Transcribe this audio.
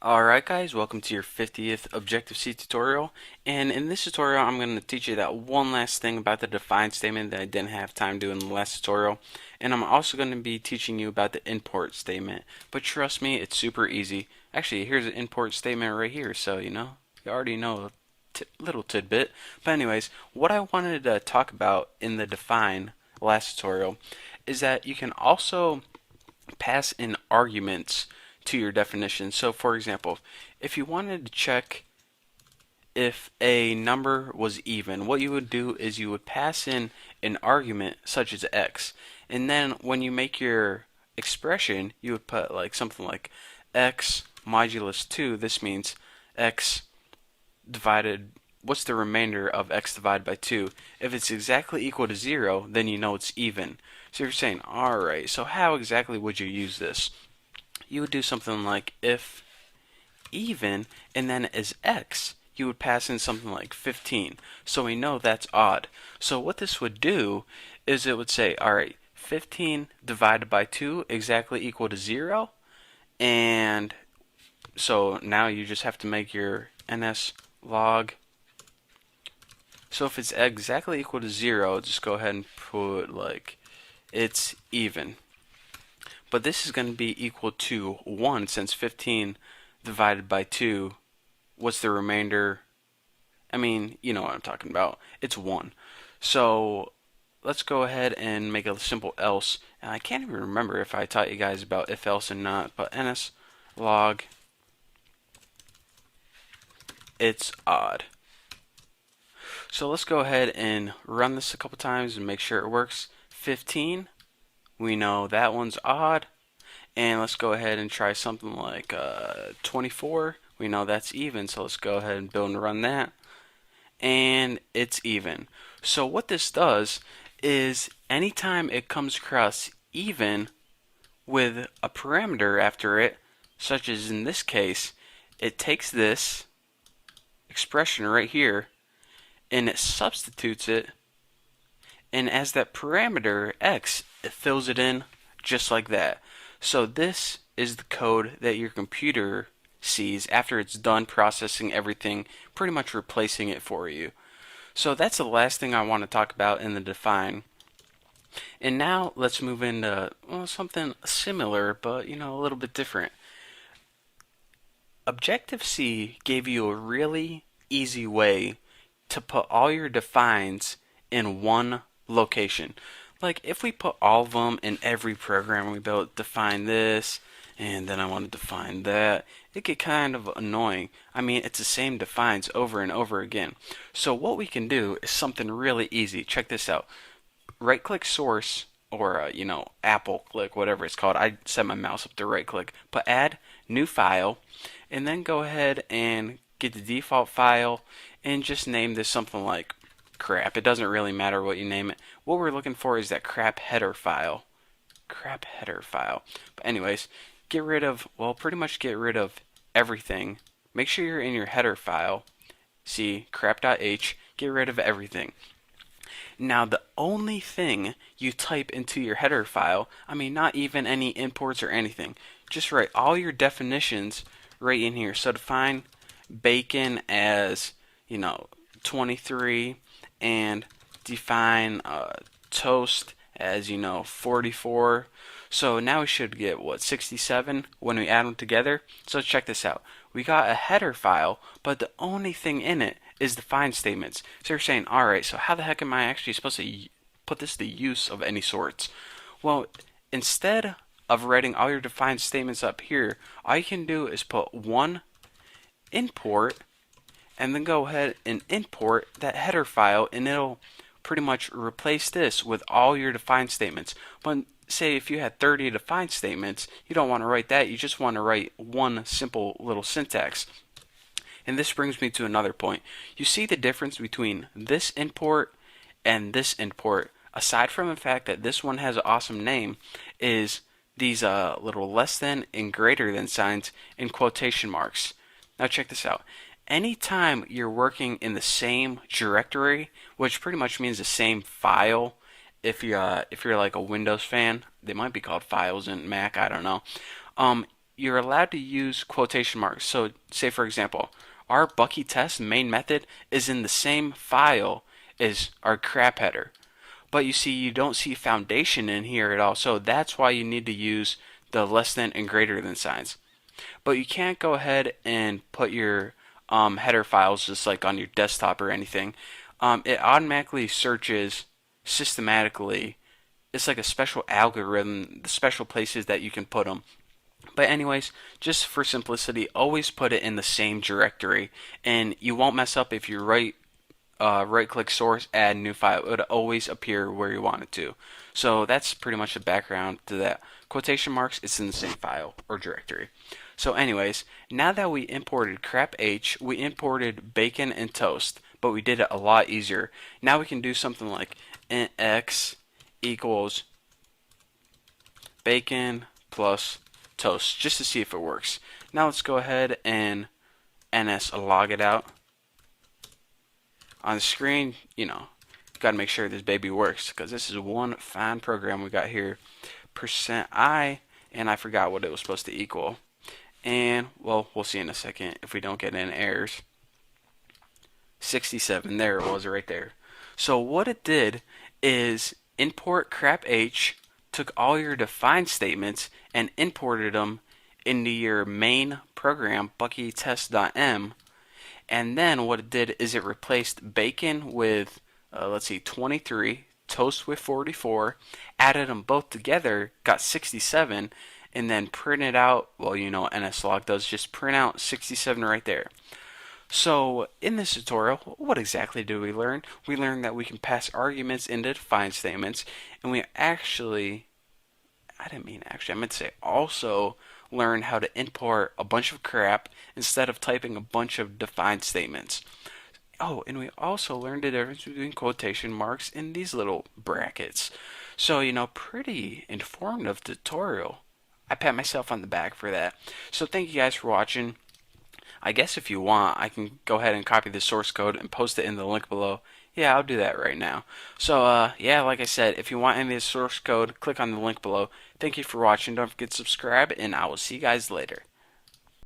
Alright guys, welcome to your 50th Objective-C tutorial, and in this tutorial I'm going to teach you that one last thing about the define statement that I didn't have time to do in the last tutorial, and I'm also going to be teaching you about the import statement, but trust me, it's super easy. Actually, here's an import statement right here, so you already know a little tidbit. But anyways, what I wanted to talk about in the define last tutorial is that you can also pass in arguments to your definition. So for example, if you wanted to check if a number was even, what you would do is you would pass in an argument such as x, and then when you make your expression, you would put like something like x modulus 2. This means x divided, what's the remainder of x divided by 2? If it's exactly equal to 0, then you know it's even. So you're saying, alright, so how exactly would you use this? You would do something like if even, and then as x, you would pass in something like 15. So we know that's odd. So what this would do is it would say, alright, 15 divided by 2 exactly equal to 0. And so now you just have to make your ns log. So if it's exactly equal to 0, just go ahead and put like it's even. But this is going to be equal to 1 since 15 divided by 2, what's the remainder? I mean, you know what I'm talking about. It's 1. So let's go ahead and make a simple else. And I can't even remember if I taught you guys about if else and not, but ns log it's odd. So let's go ahead and run this a couple times and make sure it works. 15, we know that one's odd. And let's go ahead and try something like 24. We know that's even, so let's go ahead and build and run that. And it's even. So what this does is anytime it comes across even with a parameter after it, such as in this case, it takes this expression right here and it substitutes it, and as that parameter x, it fills it in just like that. So this is the code that your computer sees after it's done processing everything, pretty much replacing it for you. So that's the last thing I want to talk about in the define. And now let's move into something similar, but a little bit different. Objective-C gave you a really easy way to put all your defines in one location. Like if we put all of them in every program we built, define this, and then I want to define that, it get kind of annoying. I mean, it's the same defines over and over again. So what we can do is something really easy. Check this out. Right click source, or Apple click, whatever it's called. I set my mouse up to right click, but add new file, and then go ahead and get the default file and just name this something like crap. It doesn't really matter what you name it. What we're looking for is that crap header file. Crap header file. But anyways, get rid of, well, pretty much get rid of everything. Make sure you're in your header file. See, crap.h, get rid of everything. Now the only thing you type into your header file, I mean not even any imports or anything, just write all your definitions right in here. So define bacon as 23, and define toast as 44. So now we should get what, 67 when we add them together. So check this out. We got a header file, but the only thing in it is the find statements. So you're saying, alright, so how the heck am I actually supposed to put this to use of any sorts? Well, instead of writing all your defined statements up here, all you can do is put one import and then go ahead and import that header file, and it'll pretty much replace this with all your defined statements. But say if you had 30 defined statements, you don't want to write that, you just want to write one simple little syntax. And this brings me to another point. You see the difference between this import and this import, aside from the fact that this one has an awesome name, is these little less than and greater than signs in quotation marks. Now check this out. Anytime you're working in the same directory, which pretty much means the same file, if you're like a Windows fan, they might be called files in Mac, I don't know. you're allowed to use quotation marks. So say for example, our Bucky test main method is in the same file as our crap header. But you see, you don't see foundation in here at all. So that's why you need to use the less than and greater than signs. But you can't go ahead and put your header files just like on your desktop or anything. It automatically searches systematically. It's like a special algorithm, the special places that you can put them. But anyways, just for simplicity, always put it in the same directory, and you won't mess up if you right click source, add new file. It would always appear where you want it to. So that's pretty much the background to that. Quotation marks, it's in the same file or directory. So anyways, now that we imported crap H, we imported bacon and toast, but we did it a lot easier. Now we can do something like int x equals bacon plus toast, just to see if it works. Now let's go ahead and ns log it out. On the screen, got to make sure this baby works, because this is one fine program we got here. %i, and I forgot what it was supposed to equal. And, well, we'll see in a second if we don't get any errors. 67, there it was right there. So what it did is import crap h, took all your define statements and imported them into your main program, buckytest.m. And then what it did is it replaced bacon with, let's see, 23, toast with 44, added them both together, got 67, and then printed out, well, NSLog does, just print out 67 right there. So in this tutorial, what exactly did we learn? We learned that we can pass arguments into define statements, and we actually, I meant to say also learn how to import a bunch of crap instead of typing a bunch of defined statements. Oh, and we also learned the difference between quotation marks and these little brackets. So, pretty informative tutorial. I pat myself on the back for that. So thank you guys for watching. I guess if you want, I can go ahead and copy the source code and post it in the link below. Yeah, I'll do that right now. So, yeah, like I said, if you want any of the source code, click on the link below. Thank you for watching. Don't forget to subscribe, and I will see you guys later.